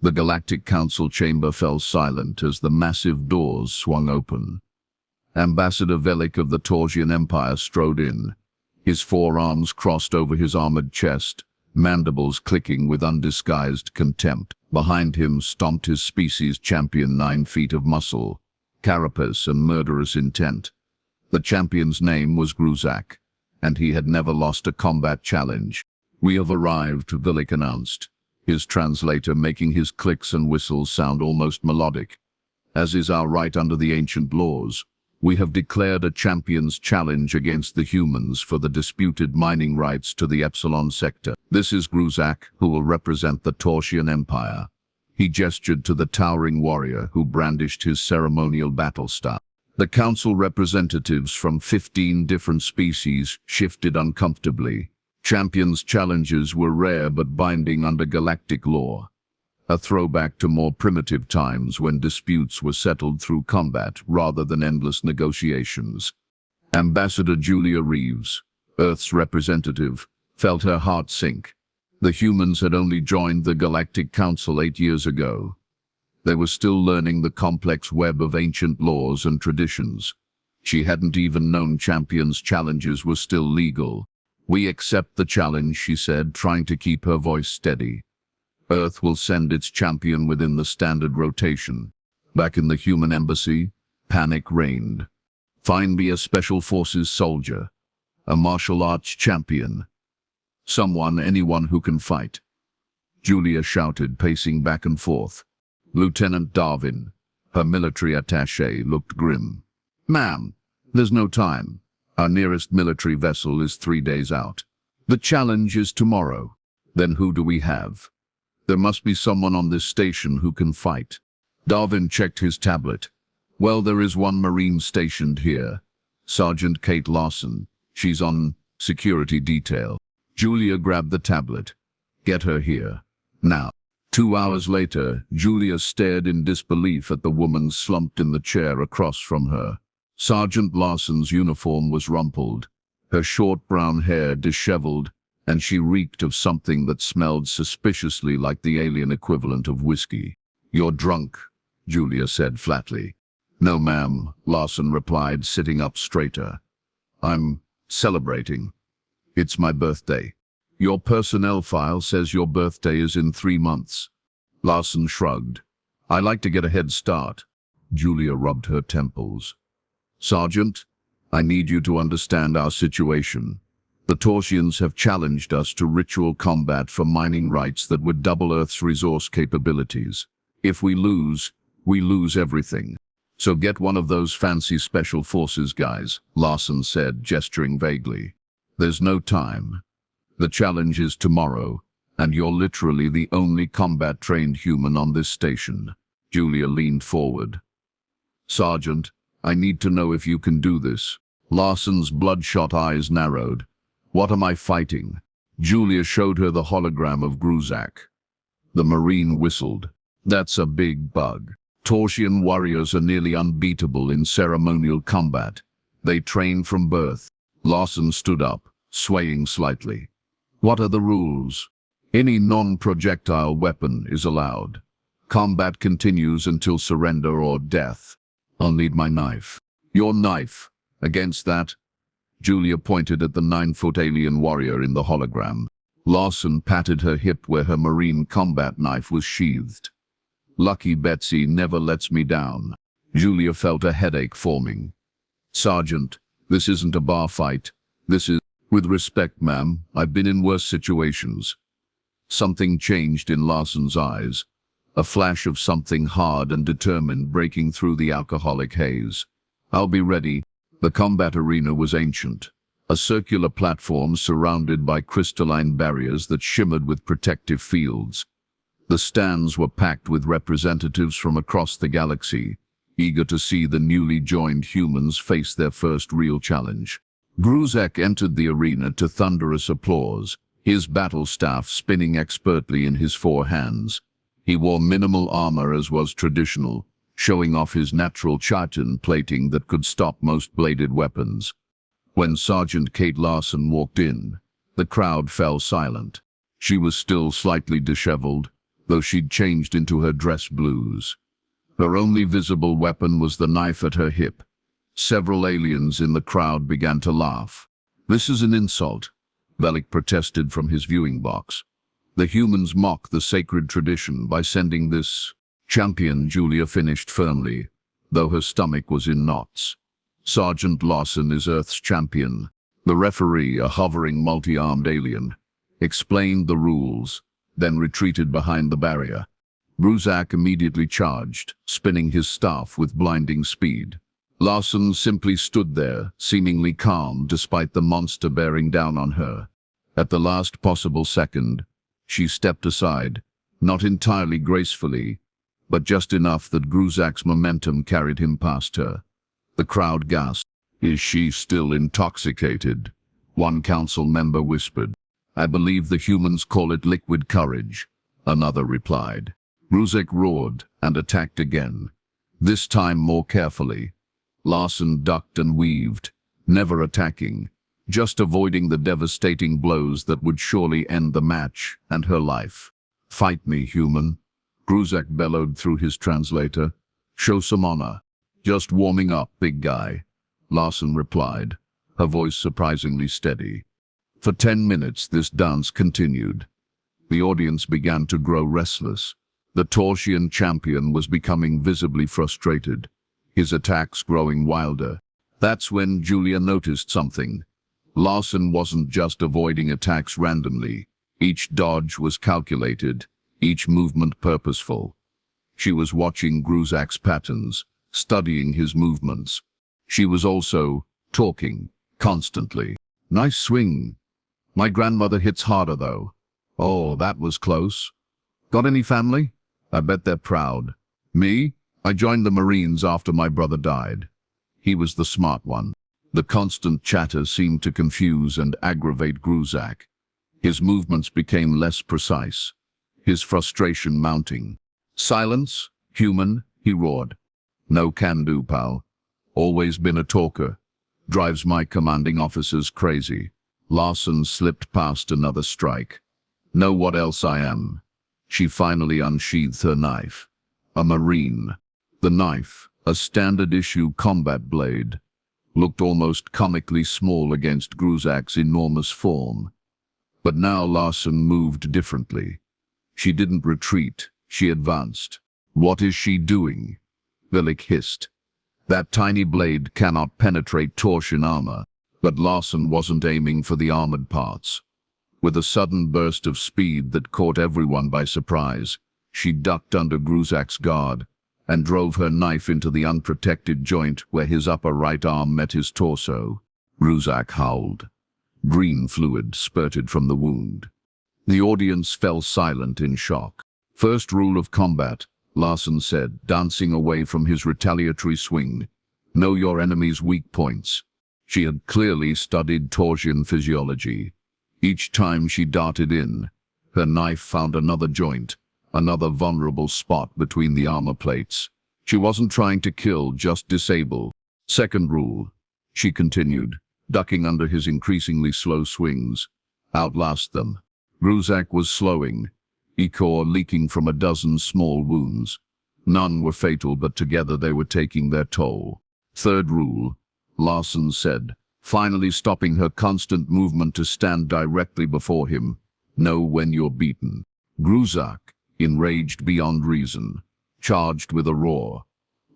The Galactic Council chamber fell silent as the massive doors swung open. Ambassador Velik of the Torsian Empire strode in, his forearms crossed over his armored chest, mandibles clicking with undisguised contempt. Behind him stomped his species champion, 9 feet of muscle, carapace and murderous intent. The champion's name was Gruzak, and he had never lost a combat challenge. "We have arrived," Velik announced, his translator making his clicks and whistles sound almost melodic. "As is our right under the ancient laws, we have declared a champion's challenge against the humans for the disputed mining rights to the Epsilon sector. This is Gruzak, who will represent the Torsian Empire." He gestured to the towering warrior who brandished his ceremonial battle staff. The council representatives from 15 different species shifted uncomfortably. Champions' challenges were rare but binding under galactic law, a throwback to more primitive times when disputes were settled through combat rather than endless negotiations. Ambassador Julia Reeves, Earth's representative, felt her heart sink. The humans had only joined the Galactic Council 8 years ago. They were still learning the complex web of ancient laws and traditions. She hadn't even known champions' challenges were still legal. "We accept the challenge," she said, trying to keep her voice steady. "Earth will send its champion within the standard rotation." Back in the human embassy, panic reigned. "Find me a special forces soldier, a martial arts champion. Anyone who can fight." Julia shouted, pacing back and forth. Lieutenant Darwin, her military attaché, looked grim. "Ma'am, there's no time. Our nearest military vessel is 3 days out. The challenge is tomorrow." "Then who do we have?" "There must be someone on this station who can fight." Darwin checked his tablet. "Well, there is one Marine stationed here. Sergeant Kate Larson. She's on security detail." Julia grabbed the tablet. "Get her here. Now." 2 hours later, Julia stared in disbelief at the woman slumped in the chair across from her. Sergeant Larson's uniform was rumpled, her short brown hair disheveled, and she reeked of something that smelled suspiciously like the alien equivalent of whiskey. "You're drunk," Julia said flatly. "No, ma'am," Larson replied, sitting up straighter. "I'm celebrating. It's my birthday." "Your personnel file says your birthday is in 3 months." Larson shrugged. "I like to get a head start." Julia rubbed her temples. "Sergeant, I need you to understand our situation. The Torsians have challenged us to ritual combat for mining rights that would double Earth's resource capabilities. If we lose everything. So get one of those fancy special forces guys," Larson said, gesturing vaguely. "There's no time. The challenge is tomorrow, and you're literally the only combat-trained human on this station." Julia leaned forward. "Sergeant, I need to know if you can do this." Larson's bloodshot eyes narrowed. "What am I fighting?" Julia showed her the hologram of Gruzak. The Marine whistled. "That's a big bug. Torsian warriors are nearly unbeatable in ceremonial combat. They train from birth." Larson stood up, swaying slightly. "What are the rules?" "Any non-projectile weapon is allowed. Combat continues until surrender or death. I'll need my knife." "Your knife. Against that?" Julia pointed at the 9-foot alien warrior in the hologram. Larson patted her hip where her Marine combat knife was sheathed. "Lucky Betsy never lets me down." Julia felt a headache forming. "Sergeant, this isn't a bar fight. This is..." "With respect, ma'am, I've been in worse situations." Something changed in Larson's eyes, a flash of something hard and determined breaking through the alcoholic haze. "I'll be ready." The combat arena was ancient, a circular platform surrounded by crystalline barriers that shimmered with protective fields. The stands were packed with representatives from across the galaxy, eager to see the newly joined humans face their first real challenge. Gruzak entered the arena to thunderous applause, his battle staff spinning expertly in his 4 hands. He wore minimal armor as was traditional, showing off his natural chitin plating that could stop most bladed weapons. When Sergeant Kate Larson walked in, the crowd fell silent. She was still slightly disheveled, though she'd changed into her dress blues. Her only visible weapon was the knife at her hip. Several aliens in the crowd began to laugh. "This is an insult," Velik protested from his viewing box. "The humans mock the sacred tradition by sending this champion," Julia finished firmly, though her stomach was in knots. "Sergeant Lawson is Earth's champion." The referee, a hovering multi-armed alien, explained the rules, then retreated behind the barrier. Gruzak immediately charged, spinning his staff with blinding speed. Lawson simply stood there, seemingly calm despite the monster bearing down on her. At the last possible second, she stepped aside, not entirely gracefully, but just enough that Gruzak's momentum carried him past her. The crowd gasped. "Is she still intoxicated?" one council member whispered. "I believe the humans call it liquid courage," another replied. Gruzak roared and attacked again, this time more carefully. Lawson ducked and weaved, never attacking, just avoiding the devastating blows that would surely end the match and her life. "Fight me, human," Gruzak bellowed through his translator. "Show some honor." "Just warming up, big guy," Lawson replied, her voice surprisingly steady. For 10 minutes this dance continued. The audience began to grow restless. The Torsian champion was becoming visibly frustrated, his attacks growing wilder. That's when Julia noticed something. Lawson wasn't just avoiding attacks randomly. Each dodge was calculated, each movement purposeful. She was watching Gruzak's patterns, studying his movements. She was also talking, constantly. "Nice swing. My grandmother hits harder, though. Oh, that was close. Got any family? I bet they're proud. Me? I joined the Marines after my brother died." He was the smart one. The constant chatter seemed to confuse and aggravate Gruzak. His movements became less precise, his frustration mounting. "Silence, human," he roared. "No can do, pal. Always been a talker. Drives my commanding officers crazy." Lawson slipped past another strike. "Know what else I am?" She finally unsheathed her knife. A Marine. The knife, a standard-issue combat blade, looked almost comically small against Gruzak's enormous form. But now Lawson moved differently. She didn't retreat, she advanced. "What is she doing?" Velik hissed. "That tiny blade cannot penetrate Torsian armor." But Lawson wasn't aiming for the armored parts. With a sudden burst of speed that caught everyone by surprise, she ducked under Gruzak's guard and drove her knife into the unprotected joint where his upper right arm met his torso. Gruzak howled. Green fluid spurted from the wound. The audience fell silent in shock. "First rule of combat," Lawson said, dancing away from his retaliatory swing. "Know your enemy's weak points." She had clearly studied Torsian physiology. Each time she darted in, her knife found another joint, another vulnerable spot between the armor plates. She wasn't trying to kill, just disable. "Second rule," she continued, ducking under his increasingly slow swings. "Outlast them." Gruzak was slowing, ichor leaking from a dozen small wounds. None were fatal, but together they were taking their toll. "Third rule," Lawson said, finally stopping her constant movement to stand directly before him. "Know when you're beaten." Gruzak, enraged beyond reason, charged with a roar.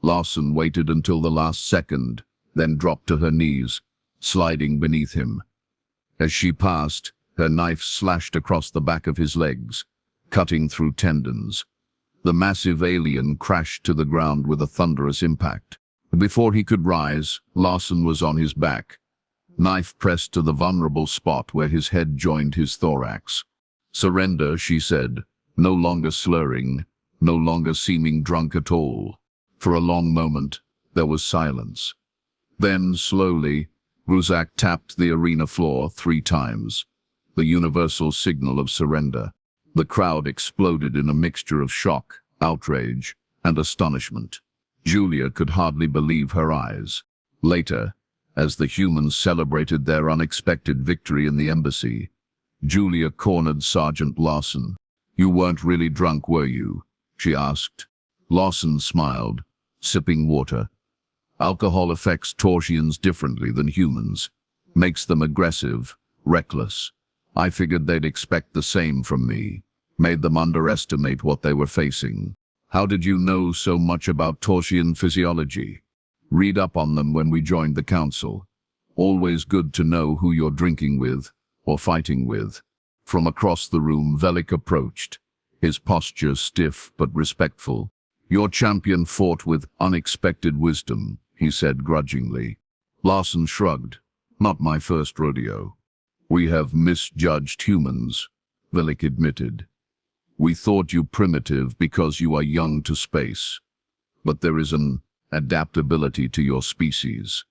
Lawson waited until the last second, then dropped to her knees, sliding beneath him. As she passed, her knife slashed across the back of his legs, cutting through tendons. The massive alien crashed to the ground with a thunderous impact. Before he could rise, Lawson was on his back, knife pressed to the vulnerable spot where his head joined his thorax. "Surrender," she said, no longer slurring, no longer seeming drunk at all. For a long moment, there was silence. Then, slowly, Gruzak tapped the arena floor 3 times, the universal signal of surrender. The crowd exploded in a mixture of shock, outrage, and astonishment. Julia could hardly believe her eyes. Later, as the humans celebrated their unexpected victory in the embassy, Julia cornered Sergeant Lawson. You weren't really drunk, were you? She asked. Lawson smiled, sipping water. Alcohol affects Torsians differently than humans. Makes them aggressive, reckless. I figured they'd expect the same from me. Made them underestimate what they were facing. How did you know so much about Torsian physiology? Read up on them when we joined the council. Always good to know who you're drinking with, or fighting with. From across the room, Velik approached, his posture stiff but respectful. Your champion fought with unexpected wisdom, he said grudgingly. Larson shrugged. Not my first rodeo. We have misjudged humans, Velik admitted. We thought you primitive because you are young to space. But there is an adaptability to your species.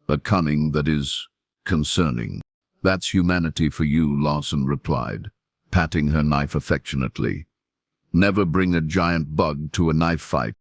A cunning that is concerning. That's humanity for you, Larson replied, patting her knife affectionately. Never bring a giant bug to a knife fight.